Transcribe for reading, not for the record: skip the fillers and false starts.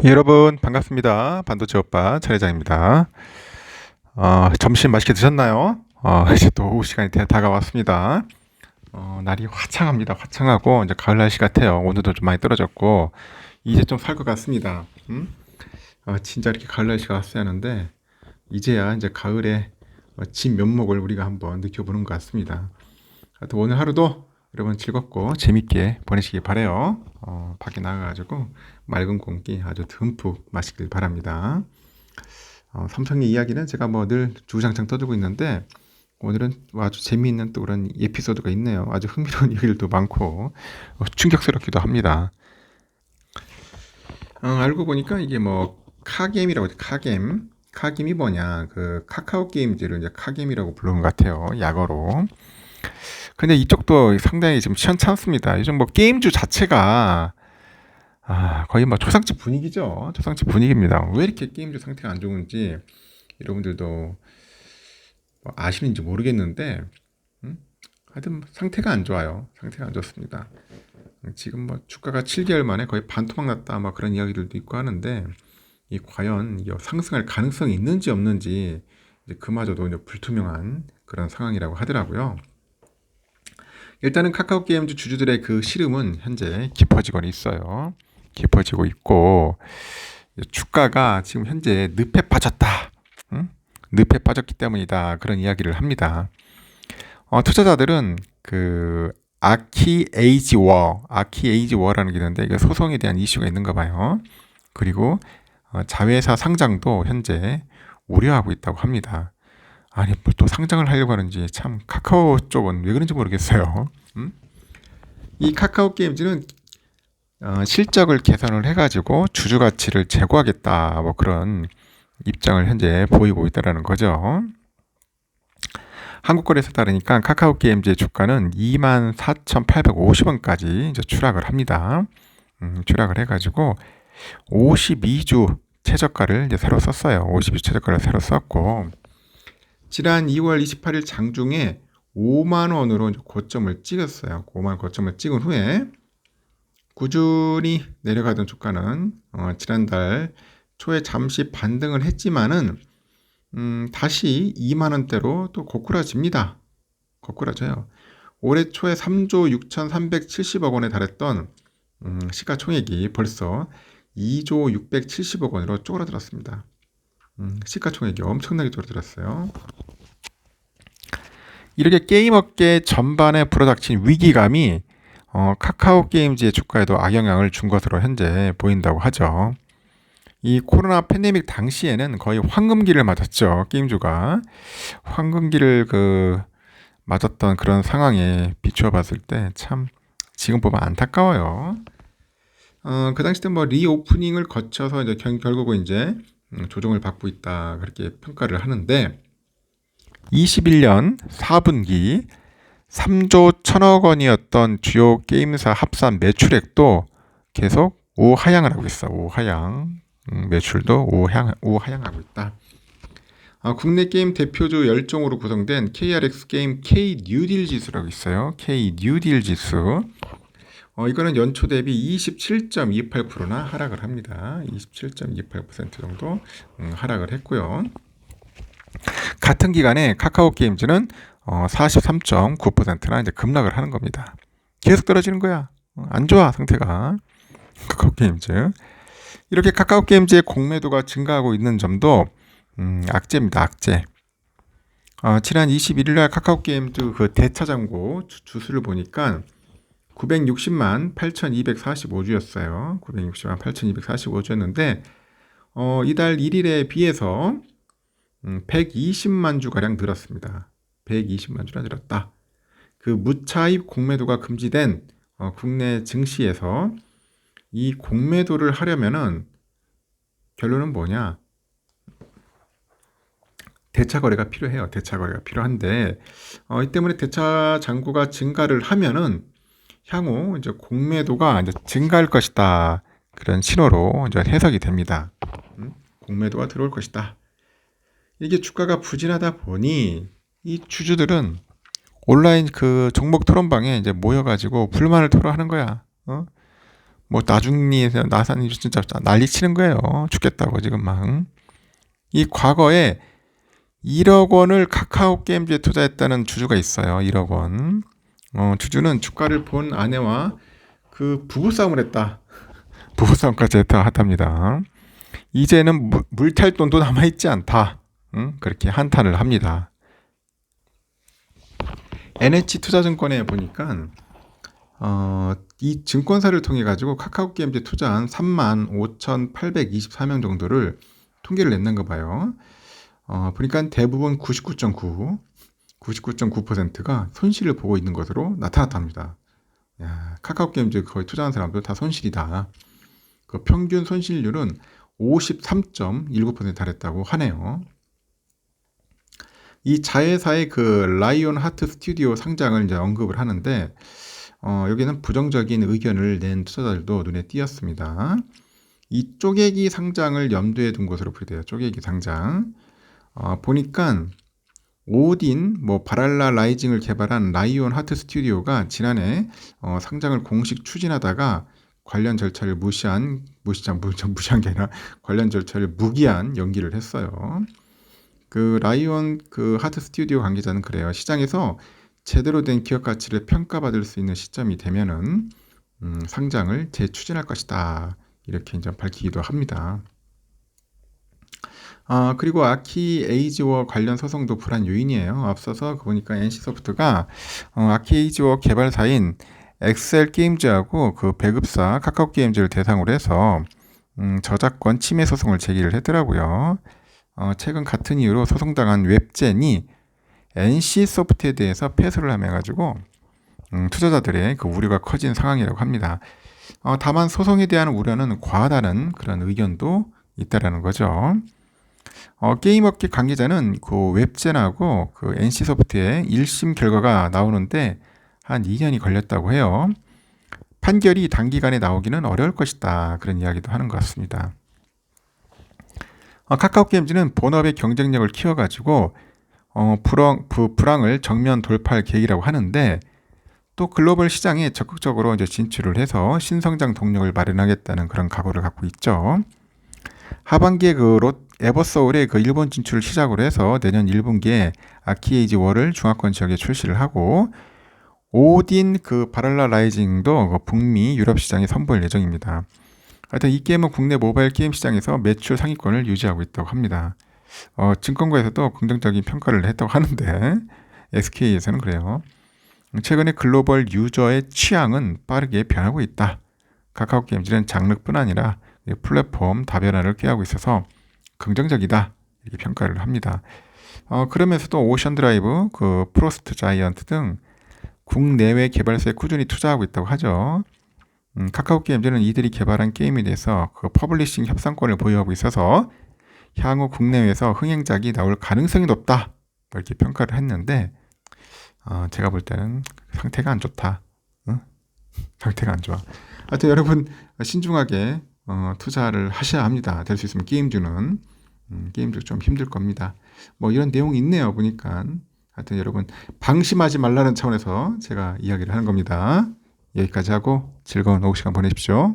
여러분 반갑습니다. 반도체 오빠 차례장입니다. 점심 맛있게 드셨나요? 이제 또 오후 시간이 다가왔습니다. 날이 화창합니다. 화창하고 이제 가을 날씨 같아요. 온도도 좀 많이 떨어졌고 이제 좀 살 것 같습니다. 진짜 이렇게 가을 날씨가 왔어야 하는데 이제야 이제 가을의 진 면목을 우리가 한번 느껴보는 것 같습니다. 하여튼 오늘 하루도 여러분 즐겁고 재밌게 보내시기 바래요. 밖에 나가가지고 맑은 공기 아주 듬뿍 마시길 바랍니다. 삼성의 이야기는 제가 뭐 늘 주구장창 떠들고 있는데 오늘은 아주 재미있는 또 그런 에피소드가 있네요. 아주 흥미로운 얘기들도 많고 충격스럽기도 합니다. 알고 보니까 이게 뭐 카겜이라고 해요. 카겜이 뭐냐? 그 카카오 게임즈를 이제 카겜이라고 부르는 것 같아요. 약어로. 근데 이쪽도 상당히 지금 시원찮습니다. 요즘 뭐 게임주 자체가 거의 뭐 초상집 분위기죠. 초상집 분위기입니다. 왜 이렇게 게임주 상태가 안 좋은지 여러분들도 뭐 아시는지 모르겠는데, 하여튼 상태가 안 좋아요. 상태가 안 좋습니다. 지금 뭐 주가가 7개월 만에 거의 반토막 났다, 막 그런 이야기들도 있고 하는데, 이 과연 이게 상승할 가능성이 있는지 없는지 이제 그마저도 이제 불투명한 그런 상황이라고 하더라고요. 일단은 카카오 게임즈 주주들의 그 시름은 현재 깊어지고 있어요. 깊어지고 있고 주가가 지금 현재 늪에 빠졌다. 늪에 빠졌기 때문이다. 그런 이야기를 합니다. 투자자들은 그 아키 에이지 워라는 게 있는데 이게 소송에 대한 이슈가 있는가 봐요. 그리고 자회사 상장도 현재 우려하고 있다고 합니다. 아니 뭐 또 상장을 하려고 하는지 참 카카오 쪽은 왜 그런지 모르겠어요. 이 카카오 게임즈는 실적을 개선을 해가지고 주주 가치를 제고하겠다 뭐 그런 입장을 현재 보이고 있다라는 거죠. 한국거래소 따르니까 카카오 게임즈의 주가는 24,850원까지 이제 추락을 합니다. 추락을 해가지고 52주 최저가를 이제 새로 썼어요. 52주 최저가를 새로 썼고 지난 2월 28일 장중에 5만 원으로 고점을 찍었어요. 5만 원 고점을 찍은 후에 꾸준히 내려가던 주가는 지난달 초에 잠시 반등을 했지만은 다시 2만 원대로 또 고꾸라집니다. 고꾸라져요. 올해 초에 3조 6,370억 원에 달했던 시가총액이 벌써 2조 670억 원으로 쪼그라들었습니다. 시가총액이 엄청나게 쪼그라들었어요. 이렇게 게임 업계 전반에 불어닥친 위기감이 카카오 게임즈의 주가에도 악영향을 준 것으로 현재 보인다고 하죠. 이 코로나 팬데믹 당시에는 거의 황금기를 맞았죠. 게임주가 황금기를 맞았던 그런 상황에 비추어 봤을 때 참 지금 보면 안타까워요. 그 당시 때 뭐 리오프닝을 거쳐서 이제 결국은 이제 조정을 받고 있다 그렇게 평가를 하는데 21년 4분기 3조 1천억 원이었던 주요 게임사 합산 매출액도 계속 우하향을 하고 있어. 우하향. 매출도 우하향하고 있다. 국내 게임 대표주 열종으로 구성된 KRX 게임 K 뉴딜 지수라고 있어요. K 뉴딜 지수. 이거는 연초 대비 27.28%나 하락을 합니다. 27.28% 정도 하락을 했고요. 같은 기간에 카카오 게임즈는 43.9%나 이제 급락을 하는 겁니다. 계속 떨어지는 거야. 안 좋아 상태가. 카카오 게임즈. 이렇게 카카오 게임즈의 공매도가 증가하고 있는 점도 악재입니다. 악재. 지난 21일 날 카카오 게임즈 그 대차장고 주수를 보니까 960만 8,245주였어요. 960만 8,245주였는데 이달 1일에 비해서 120만 주가량 늘었습니다. 120만 주나 늘었다. 그 무차입 공매도가 금지된 국내 증시에서 이 공매도를 하려면은 결론은 뭐냐? 대차 거래가 필요해요. 대차 거래가 필요한데 이 때문에 대차 잔고가 증가를 하면은 향후 이제 공매도가 이제 증가할 것이다. 그런 신호로 이제 해석이 됩니다. 공매도가 들어올 것이다. 이게 주가가 부진하다 보니 이 주주들은 온라인 그 종목 토론방에 이제 모여가지고 불만을 토로하는 거야. 뭐 나중리에서 나사님 진짜 난리 치는 거예요. 죽겠다고 지금 막. 이 과거에 1억 원을 카카오 게임즈에 투자했다는 주주가 있어요. 1억 원. 주주는 주가를 본 아내와 그 부부싸움을 했다. 부부싸움까지 했답니다. 이제는 물탈 돈도 남아있지 않다. 그렇게 한탄을 합니다. NH투자증권에 보니까 이 증권사를 통해 가지고 카카오 게임즈에 투자한 35,824명 정도를 통계를 냈는가 봐요. 보니까 대부분 99.9%가 손실을 보고 있는 것으로 나타났답니다. 야, 카카오 게임즈 거의 투자한 사람들 다 손실이다. 그 평균 손실률은 53.19%에 달했다고 하네요. 이 자회사의 그 라이온 하트 스튜디오 상장을 이제 언급을 하는데 여기는 부정적인 의견을 낸 투자자들도 눈에 띄었습니다. 이 쪼개기 상장을 염두에 둔 것으로 보여요. 쪼개기 상장. 보니까 오딘, 바랄라 라이징을 개발한 라이온 하트 스튜디오가 지난해 상장을 공식 추진하다가 관련 절차를 무시한 게 아니라 관련 절차를 무기한 연기를 했어요. 그 라이온 그 하트 스튜디오 관계자는 그래요. 시장에서 제대로 된 기업 가치를 평가받을 수 있는 시점이 되면은 상장을 재추진할 것이다. 이렇게 이제 밝히기도 합니다. 그리고 아키 에이지워 관련 소송도 불안 요인이에요. 앞서서 보니까 NC소프트가 아키 에이지워 개발사인 엑셀 게임즈하고 그 배급사 카카오 게임즈를 대상으로 해서 저작권 침해 소송을 제기를 했더라고요. 최근 같은 이유로 소송당한 웹젠이 NC소프트에 대해서 패소를 하며 가지고 투자자들의 그 우려가 커진 상황이라고 합니다. 다만 소송에 대한 우려는 과하다는 그런 의견도 있다라는 거죠. 게임업계 관계자는 그 웹젠하고 그 NC소프트의 1심 결과가 나오는데 한 2년이 걸렸다고 해요. 판결이 단기간에 나오기는 어려울 것이다. 그런 이야기도 하는 것 같습니다. 카카오 게임즈는 본업의 경쟁력을 키워가지고 불황을 정면 돌파할 계획이라고 하는데 또 글로벌 시장에 적극적으로 이제 진출을 해서 신성장 동력을 마련하겠다는 그런 각오를 갖고 있죠. 하반기에 에버소울의 그 일본 진출을 시작으로 해서 내년 1분기에 아키에이지 월을 중화권 지역에 출시를 하고 오딘 그 바랄라 라이징도 그 북미 유럽 시장에 선보일 예정입니다. 하여튼 이 게임은 국내 모바일 게임 시장에서 매출 상위권을 유지하고 있다고 합니다. 증권가에서도 긍정적인 평가를 했다고 하는데 SK에서는 그래요. 최근에 글로벌 유저의 취향은 빠르게 변하고 있다. 카카오 게임즈는 장르뿐 아니라 플랫폼 다변화를 꾀하고 있어서 긍정적이다. 이렇게 평가를 합니다. 그러면서도 오션 드라이브, 그 프로스트 자이언트 등 국내외 개발사에 꾸준히 투자하고 있다고 하죠. 카카오 게임즈는 이들이 개발한 게임에 대해서 그 퍼블리싱 협상권을 보유하고 있어서 향후 국내외에서 흥행작이 나올 가능성이 높다. 이렇게 평가를 했는데 제가 볼 때는 상태가 안 좋다. 상태가 안 좋아. 하여튼 여러분 신중하게 투자를 하셔야 합니다. 될 수 있으면 게임주는 게임주 좀 힘들 겁니다. 이런 내용이 있네요. 보니까 하여튼 여러분 방심하지 말라는 차원에서 제가 이야기를 하는 겁니다. 여기까지 하고 즐거운 오후 시간 보내십시오.